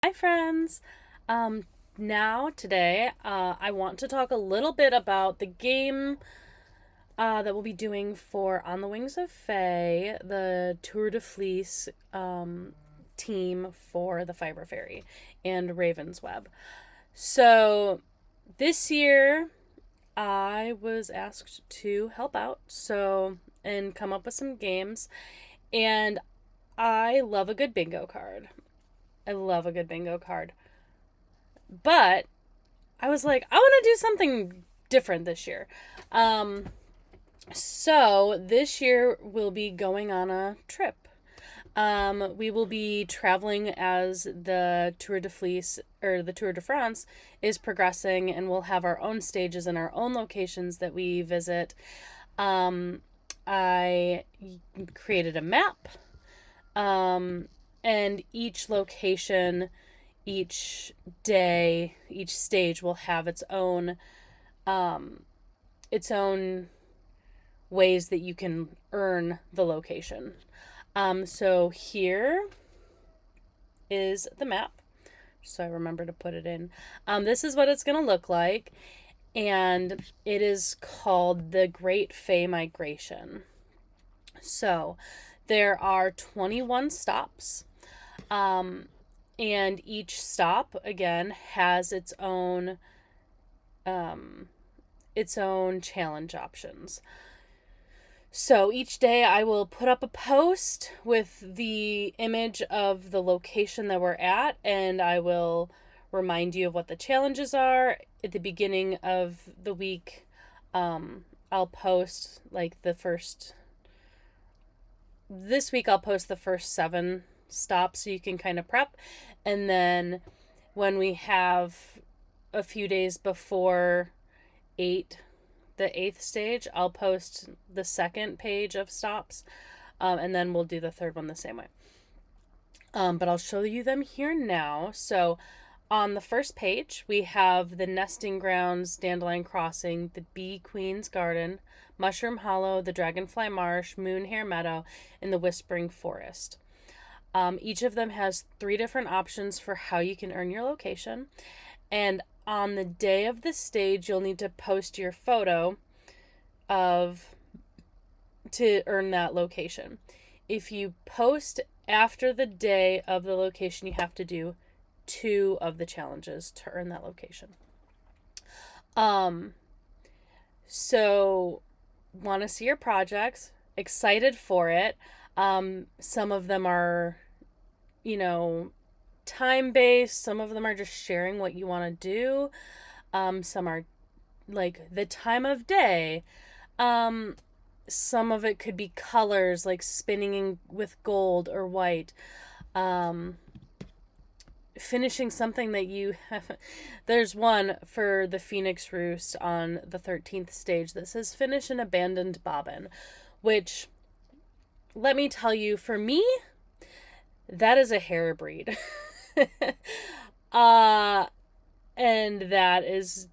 Hi, friends. Today, I want to talk a little bit about the game that we'll be doing for On the Wings of Fae, the Tour de Fleece team for the Fiber Fairy and Raven's Web. So, this year, I was asked to help out, and come up with some games, and I love a good bingo card. I love a good bingo card. But I was like, I want to do something different this year. Um, so this year we'll be going on a trip. We will be traveling as the Tour de Fleece or the Tour de France is progressing, and we'll have our own stages and our own locations that we visit. Um, I created a map, um, and each location, each day, each stage will have um, its own ways that you can earn the location. So here is the map. So I remember to put it in. This is what it's going to look like. And it is called the Great Fae Migration. So there are 21 stops. And each stop, again, has its own challenge options. So each day I will put up a post with the image of the location that we're at, and I will remind you of what the challenges are. At the beginning of the week, I'll post like this week I'll post the first 7 stops so you can kind of prep. And then when we have a few days before 8, the 8th stage, I'll post the second page of stops, and then we'll do the third one the same way. But I'll show you them here now. So on the first page, we have the Nesting Grounds, Dandelion Crossing, the Bee Queen's Garden, Mushroom Hollow, the Dragonfly Marsh, Moonhair Meadow, and the Whispering Forest. Each of them has 3 different options for how you can earn your location. And on the day of the stage, you'll need to post your photo to earn that location. If you post after the day of the location, you have to do 2 of the challenges to earn that location. So want to see your projects, excited for it. Some of them are, time based, some of them are just sharing what you want to do. Some are like the time of day. Some of it could be colors, like spinning with gold or white. Finishing something that you have. There's one for the Phoenix Roost on the 13th stage that says finish an abandoned bobbin, which, let me tell you, for me, that is a hair breed. And that is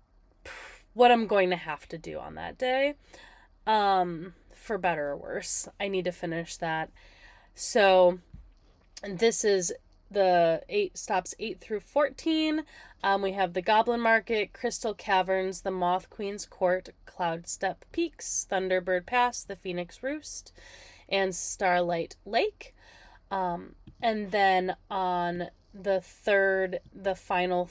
what I'm going to have to do on that day. For better or worse, I need to finish that. So this is the 8 through 14. We have the Goblin Market, Crystal Caverns, the Moth Queen's Court, Cloudstep Peaks, Thunderbird Pass, the Phoenix Roost, and Starlight Lake. And then on the final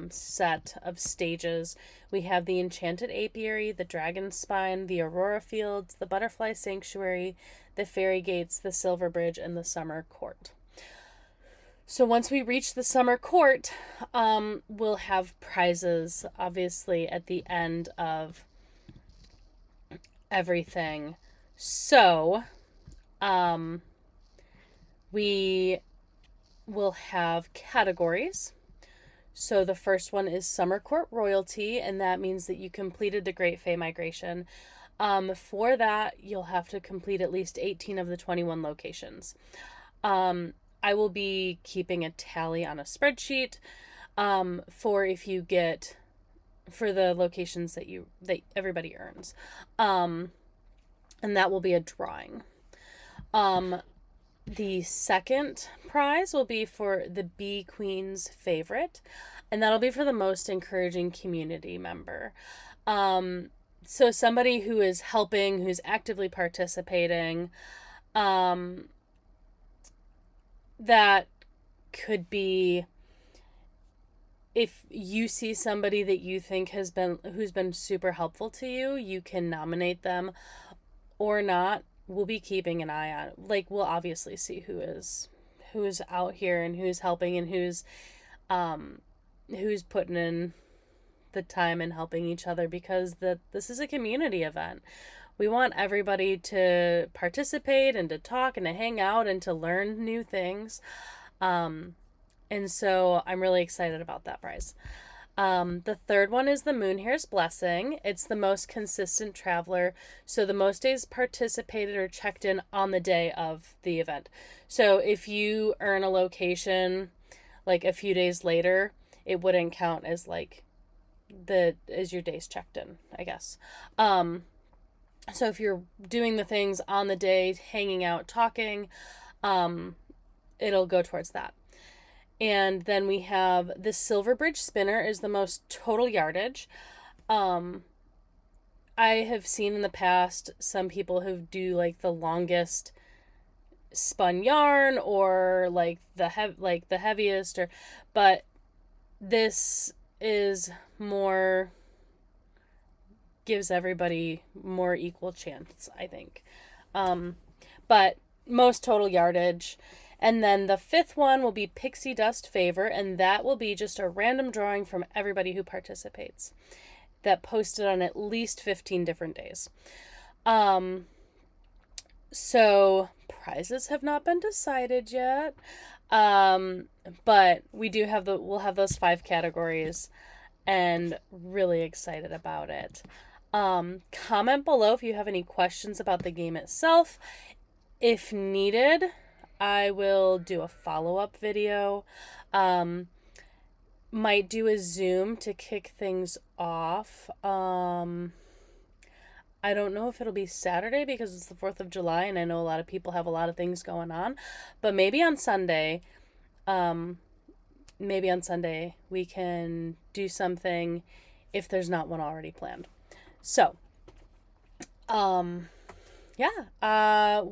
set of stages, we have the Enchanted Apiary, the Dragon Spine, the Aurora Fields, the Butterfly Sanctuary, the Fairy Gates, the Silver Bridge, and the Summer Court. So once we reach the Summer Court, we'll have prizes, obviously, at the end of everything. So, we will have categories. So the first one is Summer Court Royalty, and that means that you completed the Great Fae Migration. For that, you'll have to complete at least 18 of the 21 locations. I will be keeping a tally on a spreadsheet for the locations that everybody earns. And that will be a drawing. The second prize will be for the Bee Queen's favorite, and that'll be for the most encouraging community member. So somebody who is helping, who's actively participating, um, that could be if you see somebody that you think who's been super helpful to you, you can nominate them or not. We'll be keeping an eye on. Like, we'll obviously see who's out here and who's helping and who's putting in the time and helping each other, because this is a community event. We want everybody to participate and to talk and to hang out and to learn new things. And so I'm really excited about that prize. The third one is the Moonhair's Blessing. It's the most consistent traveler. So the most days participated or checked in on the day of the event. So if you earn a location like a few days later, it wouldn't count as like as your days checked in, I guess. So if you're doing the things on the day, hanging out, talking, it'll go towards that. And then we have the Silver Bridge Spinner is the most total yardage. I have seen in the past some people who do like the longest spun yarn or like the heaviest, but this is more, gives everybody more equal chance, I think. But most total yardage. And then the fifth one will be Pixie Dust Favor, and that will be just a random drawing from everybody who participates that posted on at least 15 different days. So prizes have not been decided yet. But we'll have those 5 categories, and really excited about it. Comment below if you have any questions about the game itself. If needed, I will do a follow-up video. Might do a Zoom to kick things off. I don't know if it'll be Saturday because it's the 4th of July and I know a lot of people have a lot of things going on. But maybe on Sunday, we can do something if there's not one already planned. So, yeah.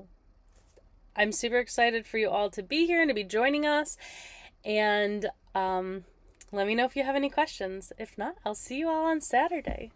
I'm super excited for you all to be here and to be joining us. And let me know if you have any questions. If not, I'll see you all on Saturday.